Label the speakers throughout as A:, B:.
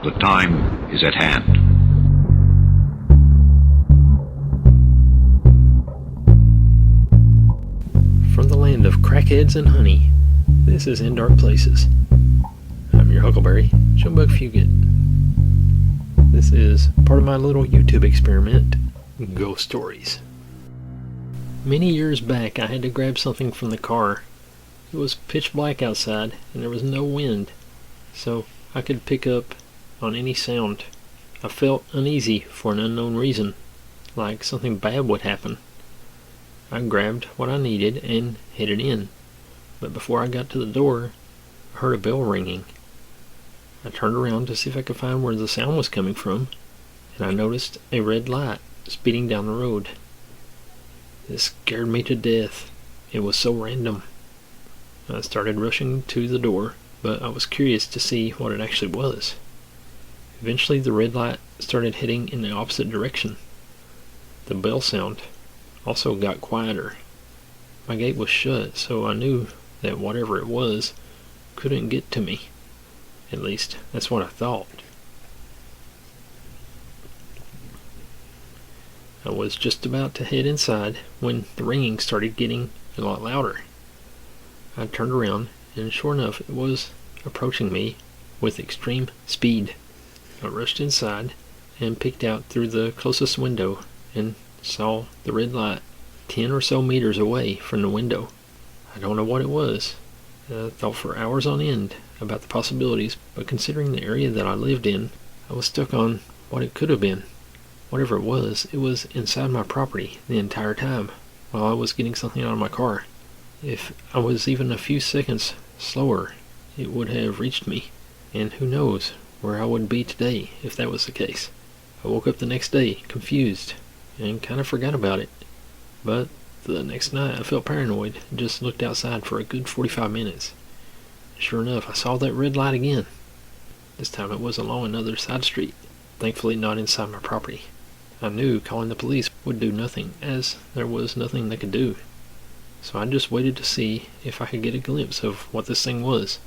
A: The time is at hand.
B: From the land of crackheads and honey, this is In Dark Places. I'm your Huckleberry, Junebug Fugit. This is part of my little YouTube experiment, Ghost Stories. Many years back, I had to grab something from the car. It was pitch black outside, and there was no wind, so I could pick up on any sound. I felt uneasy for an unknown reason, like something bad would happen. I grabbed what I needed and headed in, but before I got to the door, I heard a bell ringing. I turned around to see if I could find where the sound was coming from, and I noticed a red light speeding down the road. This scared me to death. It was so random. I started rushing to the door, but I was curious to see what it actually was. Eventually the red light started heading in the opposite direction. The bell sound also got quieter. My gate was shut, so I knew that whatever it was couldn't get to me. At least, that's what I thought. I was just about to head inside when the ringing started getting a lot louder. I turned around, and sure enough, it was approaching me with extreme speed. I rushed inside and peeked out through the closest window and saw the red light 10 or so meters away from the window. I don't know what it was. I thought for hours on end about the possibilities, but considering the area that I lived in, I was stuck on what it could have been. Whatever it was inside my property the entire time while I was getting something out of my car. If I was even a few seconds slower, it would have reached me, and who knows where I would be today if that was the case. I woke up the next day confused and kind of forgot about it, but the next night I felt paranoid and just looked outside for a good 45 minutes. Sure enough, I saw that red light again. This time it was along another side street, thankfully not inside my property. I knew calling the police would do nothing, as there was nothing they could do. So I just waited to see if I could get a glimpse of what this thing was.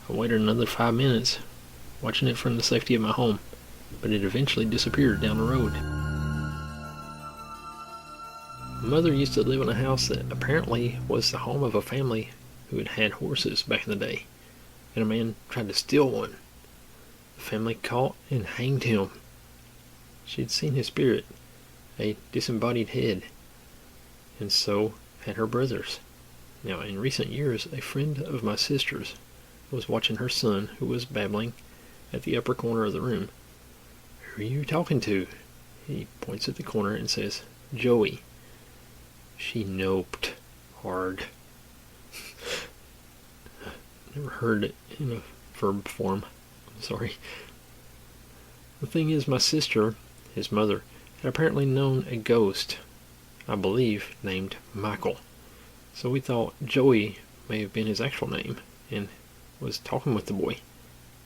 B: I waited another 5 minutes, watching it from the safety of my home, but it eventually disappeared down the road. My mother used to live in a house that apparently was the home of a family who had had horses back in the day, and a man tried to steal one. The family caught and hanged him. She'd seen his spirit, a disembodied head, and so had her brothers. Now, in recent years, a friend of my sister's was watching her son, who was babbling at the upper corner of the room. "Who are you talking to?" He points at the corner and says, "Joey." She noped hard. Never heard it in a verb form. I'm sorry. The thing is, my sister, his mother, had apparently known a ghost, I believe, named Michael. So we thought Joey may have been his actual name, and was talking with the boy.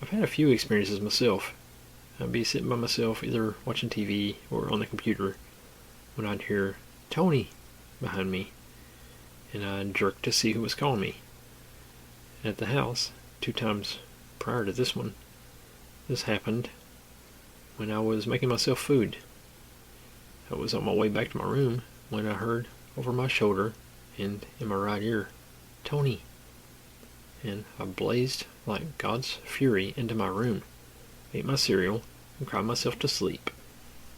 B: I've had a few experiences myself. I'd be sitting by myself, either watching TV or on the computer, when I'd hear "Tony" behind me, and I'd jerk to see who was calling me. At the house, 2 times prior to this one, this happened when I was making myself food. I was on my way back to my room when I heard over my shoulder and in my right ear, "Tony," and I blazed like God's fury into my room, ate my cereal, and cried myself to sleep.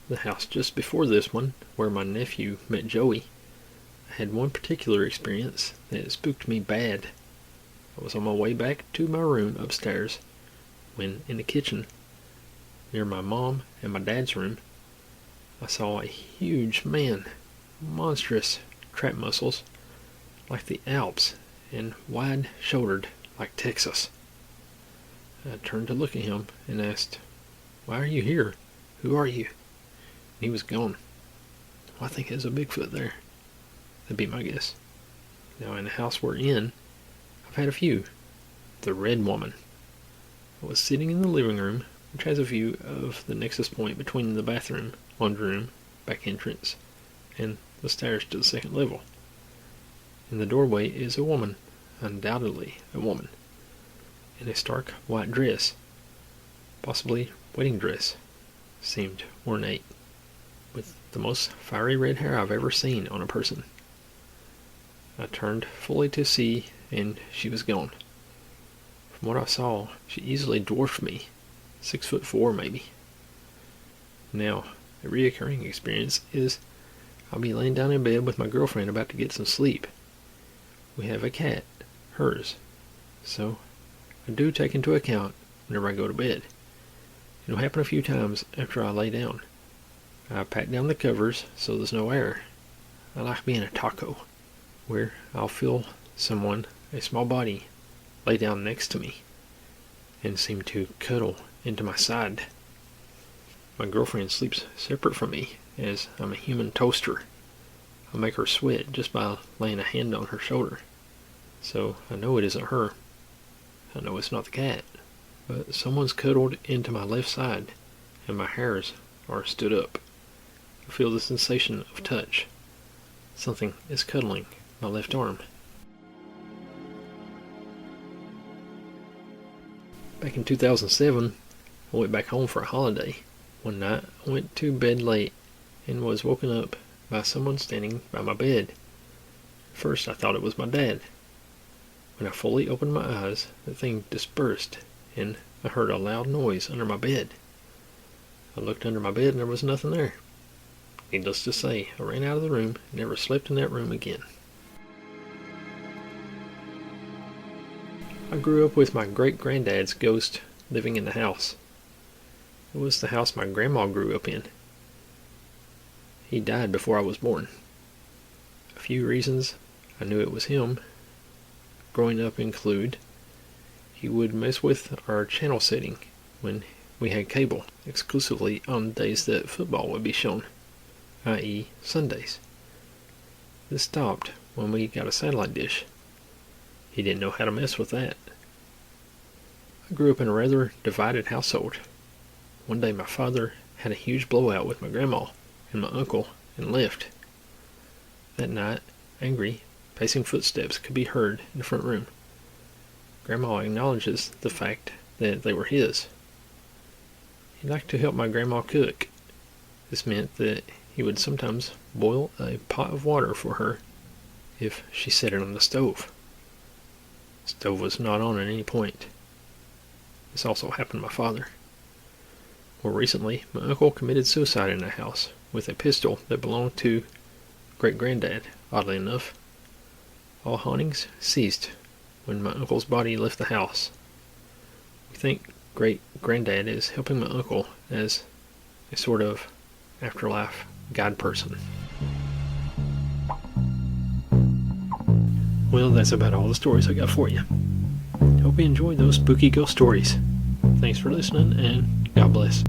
B: The house just before this one, where my nephew met Joey, I had one particular experience that spooked me bad. I was on my way back to my room upstairs when, in the kitchen, near my mom and my dad's room, I saw a huge man, monstrous trap muscles like the Alps and wide-shouldered like Texas. I turned to look at him and asked, "Why are you here? Who are you?" And he was gone. Well, I think there's a Bigfoot there. That'd be my guess. Now, in the house we're in, I've had a few. The Red Woman. I was sitting in the living room, which has a view of the nexus point between the bathroom, laundry room, back entrance, and the stairs to the second level. In the doorway is a woman, undoubtedly a woman, in a stark white dress. possibly wedding dress, seemed ornate, with the most fiery red hair I've ever seen on a person. I turned fully to see, and she was gone. From what I saw, she easily dwarfed me, 6'4" maybe. Now, a reoccurring experience is I'll be laying down in bed with my girlfriend about to get some sleep. We have a cat, hers, so I do take into account whenever I go to bed. It'll happen a few times after I lay down. I pat down the covers so there's no air. I like being a taco, where I'll feel someone, a small body, lay down next to me and seem to cuddle into my side. My girlfriend sleeps separate from me, as I'm a human toaster. I'll make her sweat just by laying a hand on her shoulder. So I know it isn't her. I know it's not the cat. But someone's cuddled into my left side, and my hairs are stood up. I feel the sensation of touch. Something is cuddling my left arm. Back in 2007, I went back home for a holiday. One night, I went to bed late and was woken up by someone standing by my bed. First, I thought it was my dad. When I fully opened my eyes, the thing dispersed, and I heard a loud noise under my bed. I looked under my bed and there was nothing there. Needless to say, I ran out of the room and never slept in that room again. I grew up with my great-granddad's ghost living in the house. It was the house my grandma grew up in. He died before I was born. A few reasons I knew it was him growing up include he would mess with our channel setting when we had cable, exclusively on days that football would be shown, i.e. Sundays. This stopped when we got a satellite dish. He didn't know how to mess with that. I grew up in a rather divided household. One day my father had a huge blowout with my grandma and my uncle and left. That night, angry, pacing footsteps could be heard in the front room. Grandma acknowledges the fact that they were his. He liked to help my grandma cook. This meant that he would sometimes boil a pot of water for her if she set it on the stove. The stove was not on at any point. This also happened to my father. More recently, my uncle committed suicide in the house with a pistol that belonged to great-granddad, oddly enough. All hauntings ceased when my uncle's body left the house. We think great-granddad is helping my uncle as a sort of afterlife guide person. Well, that's about all the stories I got for you. Hope you enjoyed those spooky ghost stories. Thanks for listening, and God bless.